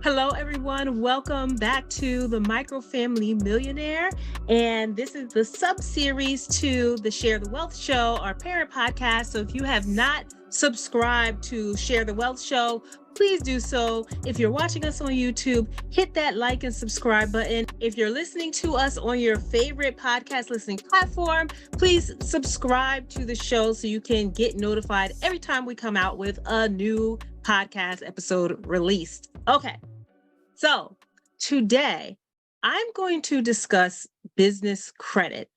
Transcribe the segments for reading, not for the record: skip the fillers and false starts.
Hello, everyone. Welcome back to the Microfamily Millionaire. And this is the sub-series to the Share the Wealth Show, our parent podcast. So if you have not subscribed to Share the Wealth Show, please do so. If you're watching us on YouTube, hit that like and subscribe button. If you're listening to us on your favorite podcast listening platform, please subscribe to the show so you can get notified every time we come out with a new podcast episode released. Okay. So today I'm going to discuss business credit,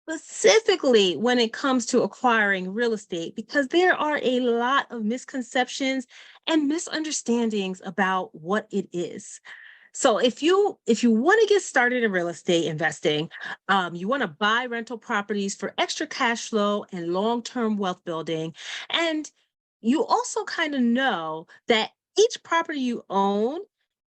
specifically when it comes to acquiring real estate, because there are a lot of misconceptions and misunderstandings about what it is. So if you want to get started in real estate investing, you want to buy rental properties for extra cash flow and long-term wealth building, and you also kind of know that each property you own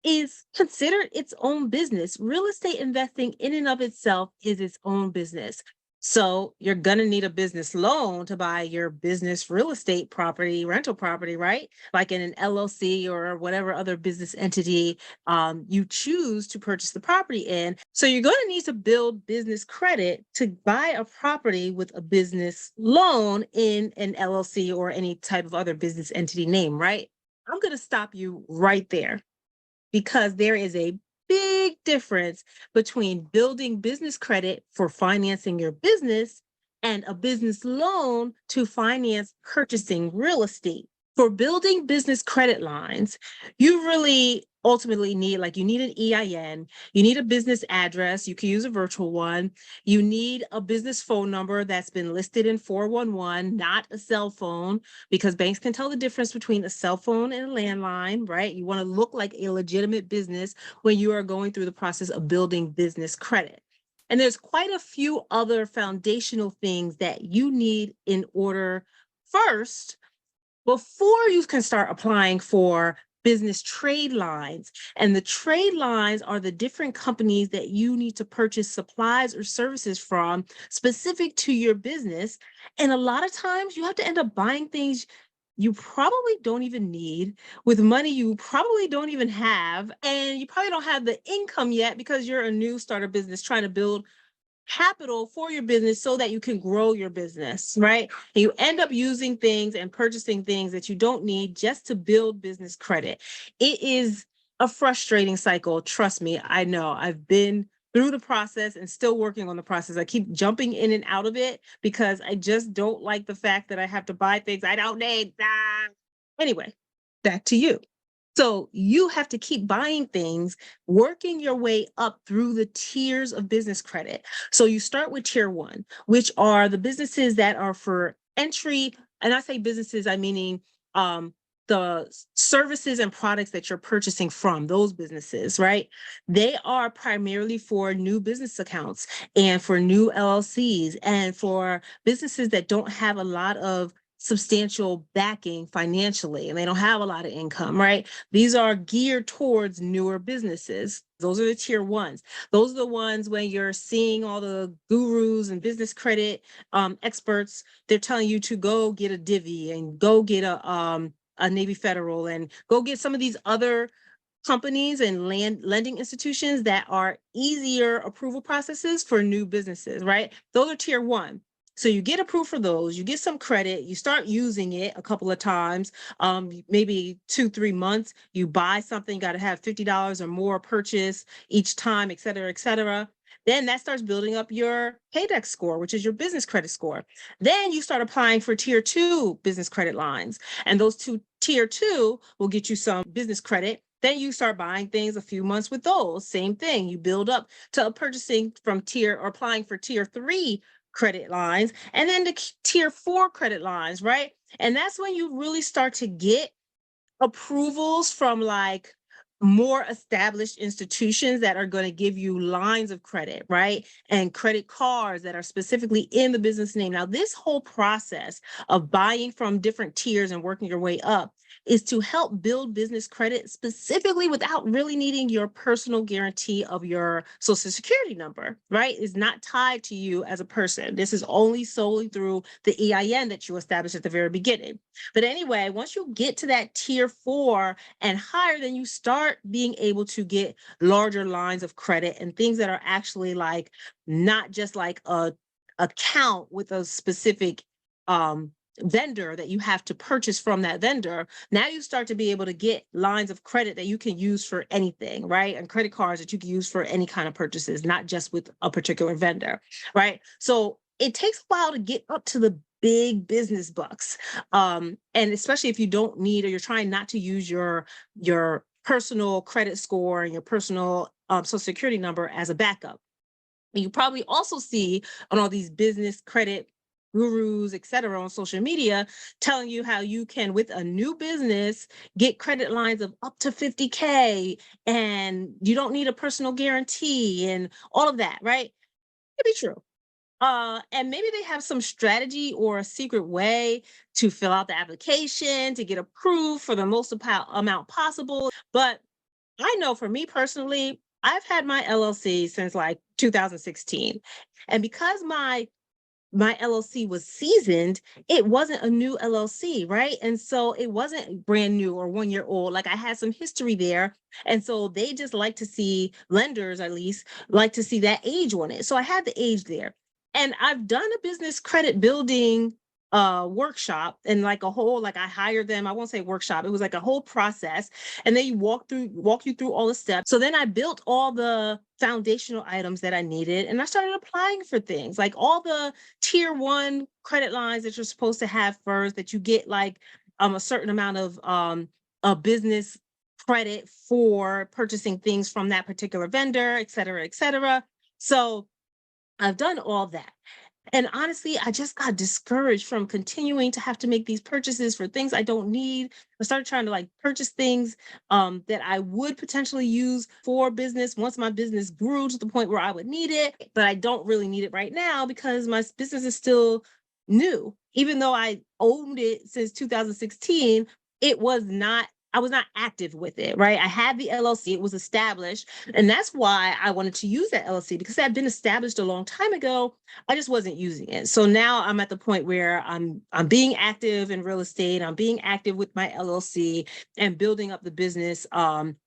is considered its own business. Real estate investing in and of itself is its own business. So you're going to need a business loan to buy your business real estate property, rental property, right? Like in an LLC or whatever other business entity you choose to purchase the property in. So you're going to need to build business credit to buy a property with a business loan in an LLC or any type of other business entity name, right? I'm going to stop you right there, because there is a big difference between building business credit for financing your business and a business loan to finance purchasing real estate. For building business credit lines, you really ultimately need, you need an EIN, you need a business address, you can use a virtual one, you need a business phone number that's been listed in 411, not a cell phone, because banks can tell the difference between a cell phone and a landline, right? You want to look like a legitimate business when you are going through the process of building business credit. And there's quite a few other foundational things that you need in order first, before you can start applying for business trade lines. And the trade lines are the different companies that you need to purchase supplies or services from specific to your business. And a lot of times you have to end up buying things you probably don't even need with money you probably don't even have. And you probably don't have the income yet because you're a new starter business trying to build capital for your business so that you can grow your business, right? And you end up using things and purchasing things that you don't need just to build business credit. It is a frustrating cycle. Trust me, I know. I've been through the process and still working on the process. I keep jumping in and out of it because I just don't like the fact that I have to buy things I don't need. Anyway, back to you. So you have to keep buying things, working your way up through the tiers of business credit. So you start with tier one, which are the businesses that are for entry. And I say businesses, I meaning the services and products that you're purchasing from those businesses, right? They are primarily for new business accounts and for new LLCs and for businesses that don't have a lot of substantial backing financially and they don't have a lot of income, right? These are geared towards newer businesses. Those are the tier ones. Those are the ones when you're seeing all the gurus and business credit experts, they're telling you to go get a Divvy and go get a Navy Federal and go get some of these other companies and lending institutions that are easier approval processes for new businesses, right? Those are tier one. So you get approved for those, you get some credit, you start using it a couple of times, maybe 2-3 months, you buy something, you got to have $50 or more purchase each time, et cetera, et cetera. Then that starts building up your paydex score, which is your business credit score. Then you start applying for tier two business credit lines. And those tier two will get you some business credit. Then you start buying things a few months with those. Same thing. You build up to purchasing from tier or applying for tier three credit lines, and then the tier four credit lines, right? And that's when you really start to get approvals from more established institutions that are going to give you lines of credit, right? And credit cards that are specifically in the business name. Now, this whole process of buying from different tiers and working your way up is to help build business credit specifically without really needing your personal guarantee of your social security number, right? It's not tied to you as a person. This is only solely through the EIN that you establish at the very beginning. But anyway, once you get to that tier four and higher, then you start start being able to get larger lines of credit and things that are actually like not just like a account with a specific vendor that you have to purchase from that vendor, now you start to be able to get lines of credit that you can use for anything, right? And credit cards that you can use for any kind of purchases, not just with a particular vendor, right? So it takes a while to get up to the big business bucks. And especially if you don't need, or you're trying not to use your personal credit score and your personal social security number as a backup. You probably also see on all these business credit gurus, et cetera, on social media, telling you how you can, with a new business, get credit lines of up to 50K, and you don't need a personal guarantee and all of that, right? It could be true. And maybe they have some strategy or a secret way to fill out the application to get approved for the most amount possible. But I know for me personally, I've had my LLC since like 2016. And because my LLC was seasoned, it wasn't a new LLC, right? And so it wasn't brand new or 1 year old. Like I had some history there. And so they just like to see, lenders at least, like to see that age on it. So I had the age there. And I've done a business credit building workshop, and like a whole, like I hired them, I won't say workshop, it was like a whole process, and they walk you through all the steps. So then I built all the foundational items that I needed, and I started applying for things like all the tier 1 credit lines that you're supposed to have first, that you get like a certain amount of a business credit for purchasing things from that particular vendor, et cetera, et cetera. So I've done all that. And honestly, I just got discouraged from continuing to have to make these purchases for things I don't need. I started trying to like purchase things that I would potentially use for business once my business grew to the point where I would need it, but I don't really need it right now because my business is still new. Even though I owned it since 2016, it was not, I was not active with it, right? I had the LLC, it was established. And that's why I wanted to use that LLC, because it had been established a long time ago. I just wasn't using it. So now I'm at the point where I'm being active in real estate. I'm being active with my LLC and building up the business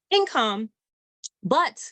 income. But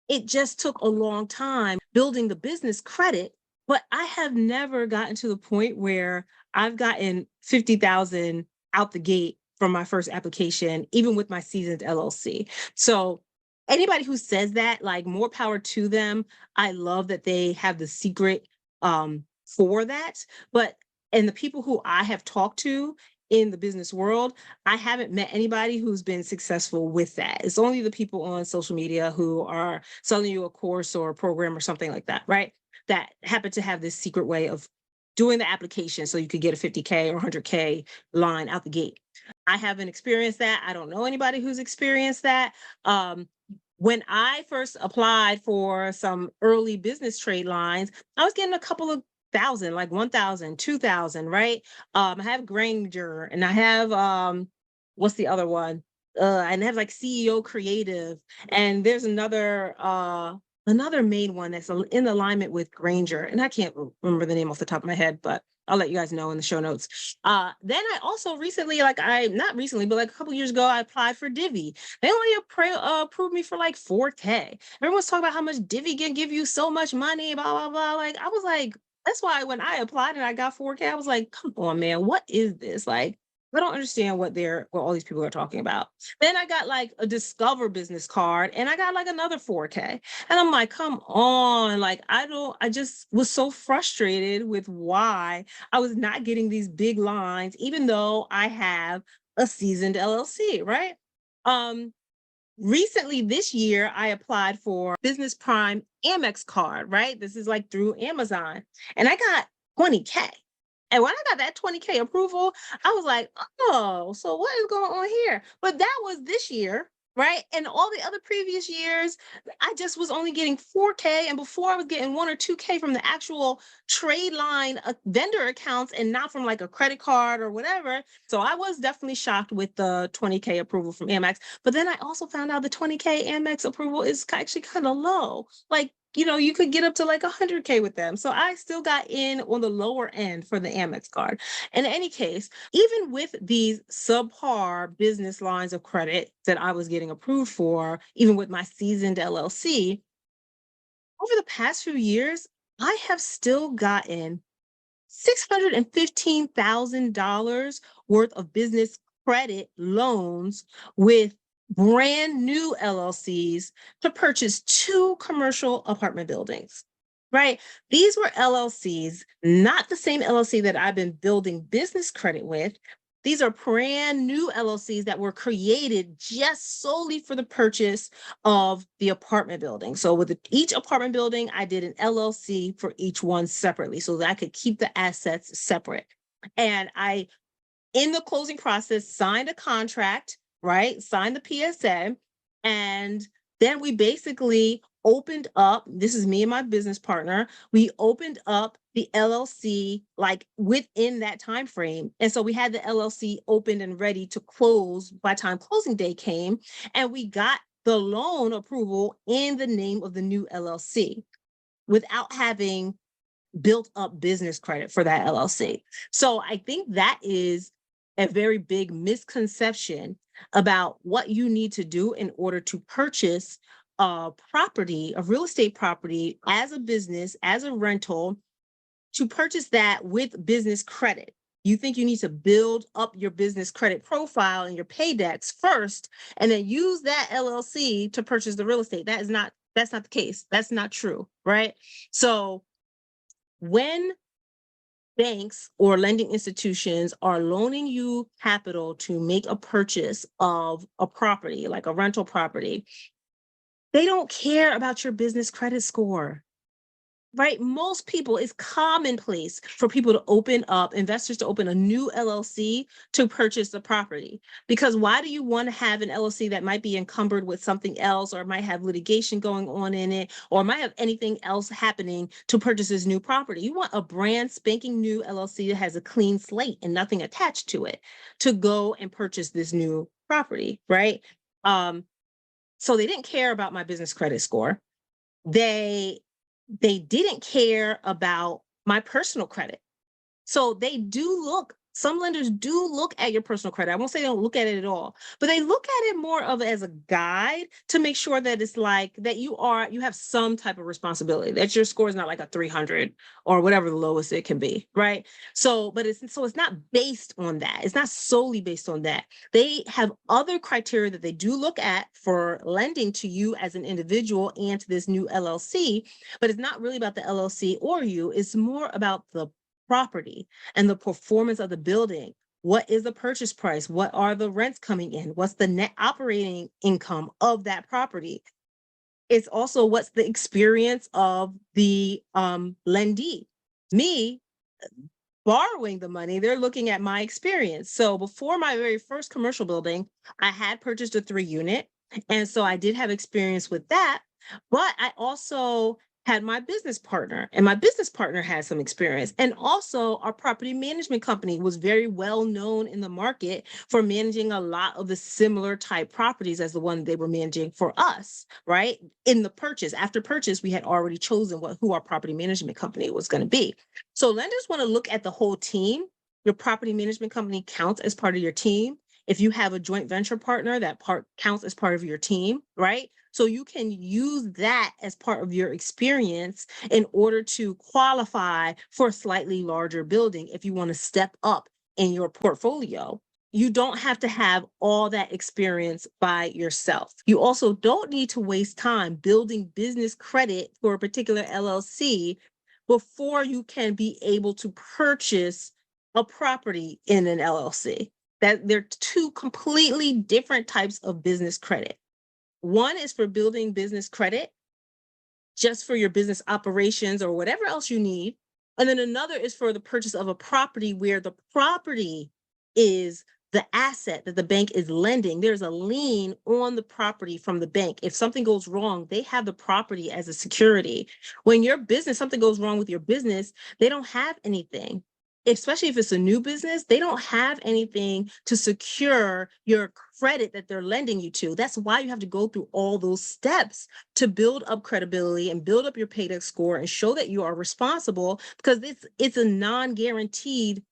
it just took a long time building the business credit. But I have never gotten to the point where I've gotten 50,000 out the gate from my first application, even with my seasoned LLC. So anybody who says that, like, more power to them. I love that they have the secret for that. But and the people who I have talked to in the business world, I haven't met anybody who's been successful with that. It's only the people on social media who are selling you a course or a program or something like that, right? That happen to have this secret way of doing the application so you could get a 50K or 100K line out the gate. I haven't experienced that. I don't know anybody who's experienced that. When I first applied for some early business trade lines, I was getting a couple of thousand, like 1,000, 2,000, right? I have Granger, and I have what's the other one? And I have like CEO Creative, and there's another main one that's in alignment with Granger, and I can't remember the name off the top of my head, but I'll let you guys know in the show notes. Then I also recently, not recently, but like a couple years ago, I applied for Divi. They only approved me for like 4K. Everyone's talking about how much Divi can give you so much money, blah, blah, blah. Like, I was like, that's why when I applied and I got 4K, I was like, come on, man, what is this? Like, I don't understand what all these people are talking about. Then I got like a Discover business card, and I got like another 4K. And I'm like, come on. Like, I just was so frustrated with why I was not getting these big lines, even though I have a seasoned LLC, right? Recently this year, I applied for Business Prime Amex card, right? This is like through Amazon, and I got 20K. And when I got that 20K approval, I was like, oh, so what is going on here? But that was this year, right? And all the other previous years, I just was only getting 4K. And before, I was getting 1 or 2K from the actual trade line vendor accounts, and not from like a credit card or whatever. So I was definitely shocked with the 20K approval from Amex. But then I also found out the 20K Amex approval is actually kind of low. Like, you could get up to like 100K with them. So I still got in on the lower end for the Amex card. In any case, even with these subpar business lines of credit that I was getting approved for, even with my seasoned LLC, over the past few years, I have still gotten $615,000 worth of business credit loans with brand new LLCs to purchase 2 commercial apartment buildings, right? These were LLCs, not the same LLC that I've been building business credit with. These are brand new LLCs that were created just solely for the purchase of the apartment building. So with each apartment building, I did an LLC for each one separately so that I could keep the assets separate. And I, in the closing process, signed a contract, right? Signed the PSA. And then we basically opened up, this is me and my business partner, we opened up the LLC like within that time frame. And so we had the LLC opened and ready to close by time closing day came, and we got the loan approval in the name of the new LLC without having built up business credit for that LLC. So I think that is a very big misconception about what you need to do in order to purchase a property, a real estate property as a business, as a rental, to purchase that with business credit. You think you need to build up your business credit profile and your paydex first, and then use that LLC to purchase the real estate. That's not the case. That's not true, right? So when banks or lending institutions are loaning you capital to make a purchase of a property, like a rental property, they don't care about your business credit score. Right? Most people, it's commonplace for people to open up, investors to open a new LLC to purchase the property. Because why do you want to have an LLC that might be encumbered with something else, or might have litigation going on in it, or might have anything else happening to purchase this new property? You want a brand spanking new LLC that has a clean slate and nothing attached to it to go and purchase this new property, right? So they didn't care about my business credit score. They didn't care about my personal credit. So they do look, some lenders do look at your personal credit. I won't say they don't look at it at all, but they look at it more of as a guide to make sure that it's like that you have some type of responsibility, that your score is not like a 300 or whatever the lowest it can be, right? So it's not based on that. It's not solely based on that. They have other criteria that they do look at for lending to you as an individual and to this new LLC, but it's not really about the LLC or you. It's more about the property and the performance of the building. What is the purchase price? What are the rents coming in? What's the net operating income of that property? It's also what's the experience of the lendee. Me borrowing the money, they're looking at my experience. So before my very first commercial building, I had purchased a 3-unit. And so I did have experience with that, but I also had my business partner, and my business partner had some experience. And also our property management company was very well known in the market for managing a lot of the similar type properties as the one they were managing for us, right? In the purchase, after purchase, we had already chosen who our property management company was going to be. So lenders want to look at the whole team. Your property management company counts as part of your team. If you have a joint venture partner, that part counts as part of your team, right? So you can use that as part of your experience in order to qualify for a slightly larger building if you want to step up in your portfolio. You don't have to have all that experience by yourself. You also don't need to waste time building business credit for a particular LLC before you can be able to purchase a property in an LLC. That they're 2 completely different types of business credit. One is for building business credit just for your business operations or whatever else you need. And then another is for the purchase of a property where the property is the asset that the bank is lending. There's a lien on the property from the bank. If something goes wrong, they have the property as a security. When your business, something goes wrong with your business, they don't have anything. especially if it's a new business, they don't have anything to secure your credit that they're lending you to. That's why you have to go through all those steps to build up credibility and build up your paydex score and show that you are responsible, because it's a non-guaranteed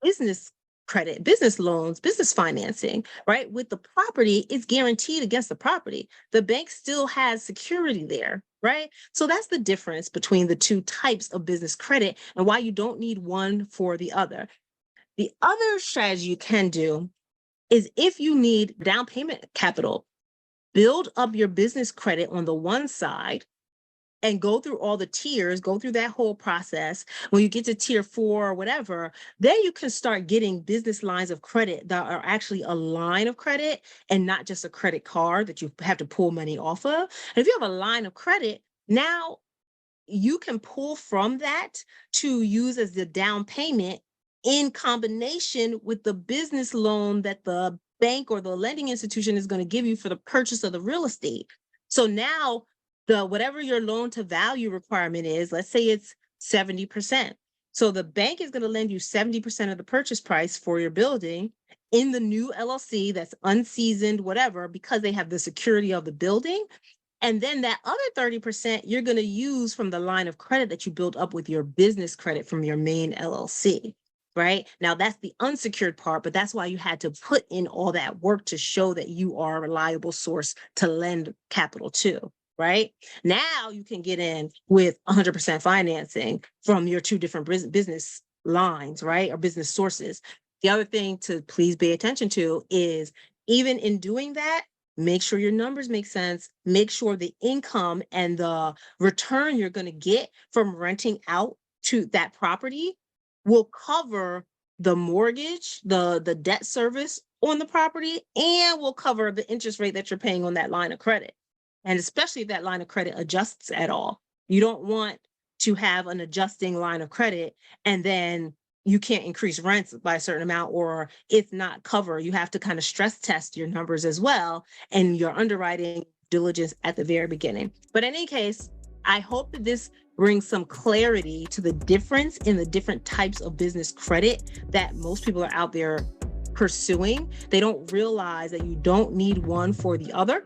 business credit, business loans, business financing, right? With the property, it's guaranteed against the property. The bank still has security there, right? So that's the difference between the two types of business credit and why you don't need one for the other. The other strategy you can do is, if you need down payment capital, build up your business credit on the one side and go through all the tiers, go through that whole process. When you get to tier 4 or whatever, then you can start getting business lines of credit that are actually a line of credit and not just a credit card that you have to pull money off of. And if you have a line of credit, now you can pull from that to use as the down payment in combination with the business loan that the bank or the lending institution is going to give you for the purchase of the real estate. So now whatever your loan to value requirement is, let's say it's 70%. So the bank is going to lend you 70% of the purchase price for your building in the new LLC that's unseasoned, whatever, because they have the security of the building. And then that other 30% you're going to use from the line of credit that you built up with your business credit from your main LLC, right? Now that's the unsecured part, but that's why you had to put in all that work to show that you are a reliable source to lend capital to. Right now, you can get in with 100% financing from your two different business lines, right? Or business sources. The other thing to please pay attention to is, even in doing that, make sure your numbers make sense. Make sure the income and the return you're going to get from renting out to that property will cover the mortgage, the debt service on the property, and will cover the interest rate that you're paying on that line of credit. And especially if that line of credit adjusts at all. You don't want to have an adjusting line of credit and then you can't increase rents by a certain amount, or it's not covered. You have to kind of stress test your numbers as well and your underwriting diligence at the very beginning. But in any case, I hope that this brings some clarity to the difference in the different types of business credit that most people are out there pursuing. They don't realize that you don't need one for the other,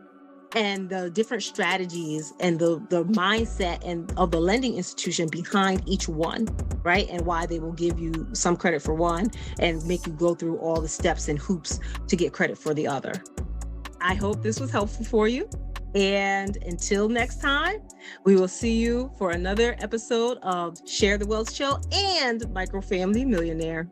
and the different strategies and the mindset and of the lending institution behind each one, right? And why they will give you some credit for one and make you go through all the steps and hoops to get credit for the other. I hope this was helpful for you. And until next time, we will see you for another episode of Share the Wealth Show and Microfamily Millionaire.